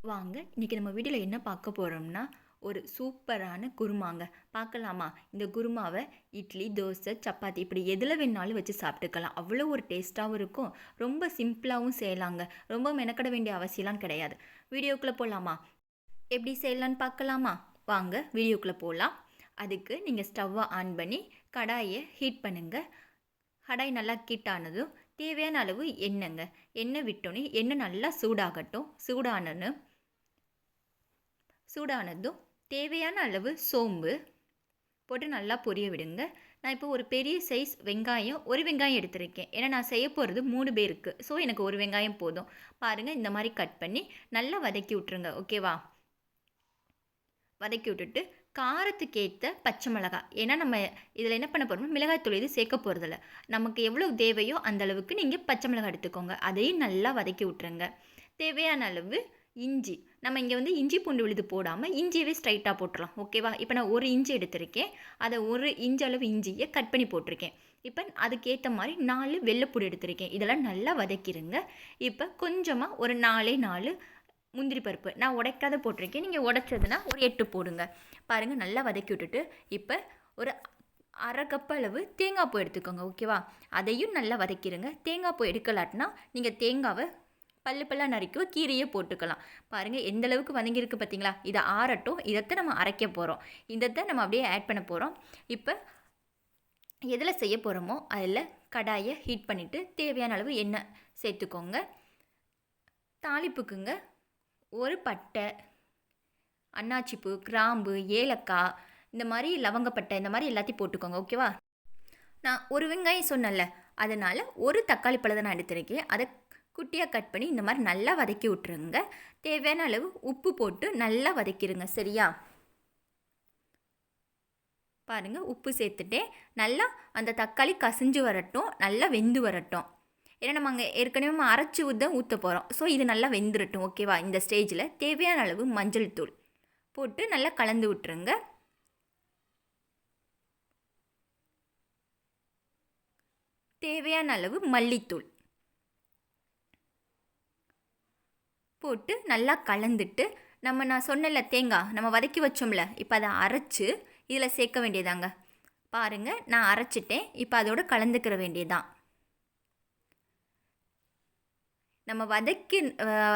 வாங்க இன்றைக்கி நம்ம வீடியோவில் என்ன பார்க்க போகிறோம்னா ஒரு சூப்பரான குருமாங்க. பார்க்கலாமா? இந்த குருமாவை இட்லி, தோசை, சப்பாத்தி இப்படி எதில் வேணாலும் வச்சு சாப்பிட்டுக்கலாம். அவ்வளோ ஒரு டேஸ்ட்டாகவும் இருக்கும். ரொம்ப சிம்பிளாகவும் செய்யலாங்க. ரொம்ப மெனக்கட வேண்டிய அவசியம்லாம் கிடையாது. வீடியோக்குள்ளே போகலாமா? எப்படி செய்யலான்னு பார்க்கலாமா? வாங்க வீடியோக்குள்ளே போகலாம். அதுக்கு நீங்கள் ஸ்டவ்வை ஆன் பண்ணி கடாயை ஹீட் பண்ணுங்கள். கடாய் நல்லா ஹீட் ஆனதும் தேவையான அளவு எண்ணெய்ங்க. எண்ணெய் விட்டோன்னே எண்ணெய் நல்லா சூடாகட்டும். சூடானதும் தேவையான அளவு சோம்பு போட்டு நல்லா பொரிய விடுங்க. நான் இப்போ ஒரு பெரிய சைஸ் வெங்காயம், ஒரு வெங்காயம் எடுத்திருக்கேன். ஏன்னா நான் செய்ய போகிறது 3 பேருக்கு. ஸோ எனக்கு ஒரு வெங்காயம் போதும். பாருங்கள், இந்த மாதிரி கட் பண்ணி நல்லா வதக்கி விட்ருங்க. ஓகேவா? வதக்கி விட்டுட்டு காரத்துக்கு ஏற்ற பச்சை மிளகாய், ஏன்னா நம்ம இதில் என்ன பண்ண போகிறோம்னா மிளகாய்த்தூள் இது சேர்க்க போகிறதில்ல. நமக்கு எவ்வளோ தேவையோ அந்தளவுக்கு நீங்கள் பச்சை மிளகாய் எடுத்துக்கோங்க. அதையும் நல்லா வதக்கி விட்ருங்க. தேவையான அளவு இஞ்சி, நம்ம இங்கே வந்து இஞ்சி பூண்டு விழுது போடாமல் இஞ்சியவே ஸ்ட்ரைட்டாக போட்டுடலாம். ஓகேவா? இப்போ நான் ஒரு இஞ்சி எடுத்திருக்கேன். அதை ஒரு இஞ்சி அளவு இஞ்சியை கட் பண்ணி போட்டிருக்கேன். இப்போ அதுக்கேற்ற மாதிரி 4 வெள்ளைப்பூடு எடுத்திருக்கேன். இதெல்லாம் நல்லா வதக்கிடுங்க. இப்போ கொஞ்சமாக ஒரு 4 முந்திரி பருப்பு நான் உடைக்காத போட்டிருக்கேன். நீங்கள் உடைச்சதுன்னா ஒரு 8 போடுங்க. பாருங்கள், நல்லா வதக்கி விட்டுட்டு இப்போ ஒரு அரை கப் அளவு தேங்காய் பூ எடுத்துக்கோங்க. ஓகேவா? அதையும் நல்லா வதக்கிடுங்க. தேங்காய் பூ எடுக்கலாட்டினா நீங்கள் தேங்காவை பல்லாக நறுக்கி கீரையே போட்டுக்கலாம். பாருங்கள் எந்த அளவுக்கு வதங்கியிருக்கு பார்த்தீங்களா? இதை ஆறட்டும். இதைத்தான் நம்ம அரைக்க போகிறோம். இதைத்தான் நம்ம அப்படியே ஆட் பண்ண போகிறோம். இப்போ எதில் செய்ய போகிறோமோ அதில் கடாயை ஹீட் பண்ணிவிட்டு தேவையான அளவு எண்ணெய் சேர்த்துக்கோங்க. தாளிப்புக்குங்க ஒரு பட்டை, அன்னாச்சிப்பூ, கிராம்பு, ஏலக்காய், இந்த மாதிரி லவங்கப்பட்டை, இந்த மாதிரி எல்லாத்தையும் போட்டுக்கோங்க. ஓகேவா? நான் ஒரு வெங்காயம் சொன்னேன்ல, அதனால் ஒரு தக்காளி பழத்தை நான் எடுத்திருக்கேன். அதை குட்டியாக கட் பண்ணி இந்த மாதிரி நல்லா வதக்கி விட்ருங்க. தேவையான அளவு உப்பு போட்டு நல்லா வதக்கிடுங்க. சரியா? பாருங்கள், உப்பு சேர்த்துட்டேன். நல்லா அந்த தக்காளி கசிஞ்சு வரட்டும், நல்லா வெந்து வரட்டும். ஏன்னா நம்ம அங்கே ஏற்கனவே அரைச்சி ஊற்ற போகிறோம். ஸோ இது நல்லா வெந்துடட்டும். ஓகேவா? இந்த ஸ்டேஜில் தேவையான அளவு மஞ்சள் தூள் போட்டு நல்லா கலந்து விட்டுருங்க. தேவையான அளவு மல்லித்தூள் போட்டு நல்லா கலந்துட்டு நான் சொன்னல தேங்காய் நம்ம வதக்கி வச்சோம்ல, இப்போ அதை அரைச்சி இதில் சேர்க்க வேண்டியதாங்க. பாருங்கள், நான் அரைச்சிட்டேன். இப்போ அதோடு கலந்துக்கிற வேண்டியதான். நம்ம வதக்கி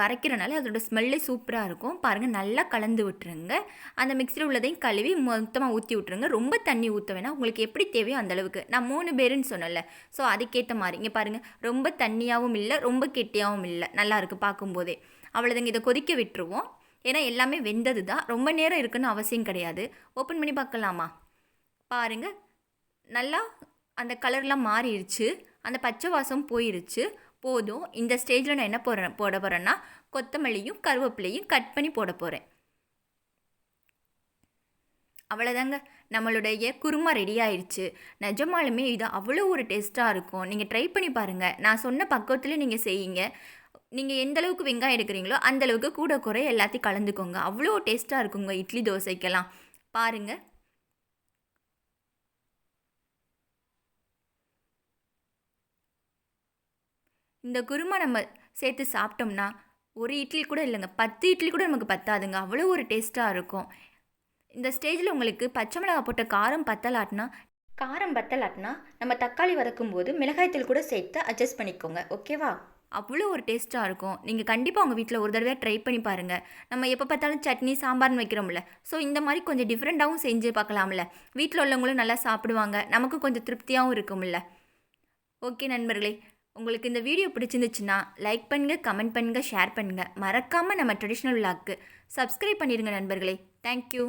அரைக்கிறனால அதோடய ஸ்மெல்லே சூப்பராக இருக்கும். பாருங்கள், நல்லா கலந்து விட்டுருங்க. அந்த மிக்ஸியில் உள்ளதையும் கழுவி மொத்தமாக ஊற்றி விட்ருங்க. ரொம்ப தண்ணி ஊற்ற வேணாம். உங்களுக்கு எப்படி தேவையோ அந்தளவுக்கு. நான் 3 பேருன்னு சொன்னல, ஸோ அதுக்கேற்ற மாதிரி. இங்கே பாருங்கள், ரொம்ப தண்ணியாகவும் இல்லை, ரொம்ப கெட்டியாகவும் இல்லை. நல்லாயிருக்கு பார்க்கும்போதே. அவ்வளோதாங்க. இதை கொதிக்க விட்டுருவோம். ஏன்னா எல்லாமே வெந்தது தான். ரொம்ப நேரம் இருக்குன்னு அவசியம் கிடையாது. ஓப்பன் பண்ணி பார்க்கலாமா? பாருங்கள், நல்லா அந்த கலர்லாம் மாறிடுச்சு. அந்த பச்சை வாசம் போயிடுச்சு. போதும். இந்த ஸ்டேஜில் நான் என்ன போட போகிறேன்னா கொத்தமல்லியும் கருவேப்பிலையும் கட் பண்ணி போட போகிறேன். அவ்வளோதாங்க, நம்மளுடைய குருமா ரெடி ஆயிடுச்சு. நிஜமாலுமே இது அவ்வளோ ஒரு டேஸ்ட்டாக இருக்கும். நீங்கள் ட்ரை பண்ணி பாருங்கள். நான் சொன்ன பக்குவத்தில் நீங்கள் செய்யுங்க. நீங்கள் எந்த அளவுக்கு வெங்காயம் எடுக்கிறீங்களோ அந்தளவுக்கு கூட குறை எல்லாத்தையும் கலந்துக்கோங்க. அவ்வளோ டேஸ்ட்டாக இருக்குங்க இட்லி தோசைக்கெல்லாம். பாருங்கள், இந்த குருமா நம்ம சேர்த்து சாப்பிட்டோம்னா ஒரு இட்லி கூட இல்லைங்க, 10 இட்லி கூட நமக்கு பத்தாதுங்க. அவ்வளோ ஒரு டேஸ்ட்டாக இருக்கும். இந்த ஸ்டேஜில் உங்களுக்கு பச்சை மிளகா போட்ட காரம் பத்தலாட்டினா நம்ம தக்காளி வதக்கும்போது மிளகாய்த்தூள் கூட சேர்த்து அட்ஜஸ்ட் பண்ணிக்கோங்க. ஓகேவா? அவ்வளோ ஒரு டேஸ்ட்டாக இருக்கும். நீங்கள் கண்டிப்பாக உங்கள் வீட்டில் ஒரு தடவை ட்ரை பண்ணி பாருங்கள். நம்ம எப்போ பார்த்தாலும் சட்னி சாம்பார்னு வைக்கிறோம்ல, ஸோ இந்த மாதிரி கொஞ்சம் டிஃப்ரெண்ட்டாகவும் செஞ்சு பார்க்கலாம்ல. வீட்டில் உள்ளவங்களும் நல்லா சாப்பிடுவாங்க, நமக்கு கொஞ்சம் திருப்தியாகவும் இருக்கும்ல. ஓகே நண்பர்களே, உங்களுக்கு இந்த வீடியோ பிடிச்சிருந்துச்சுன்னா லைக் பண்ணுங்கள், கமெண்ட் பண்ணுங்கள், ஷேர் பண்ணுங்கள். மறக்காமல் நம்ம ட்ரெடிஷ்னல் விலாக்கு சப்ஸ்கிரைப் பண்ணிடுங்க நண்பர்களே. தேங்க்யூ.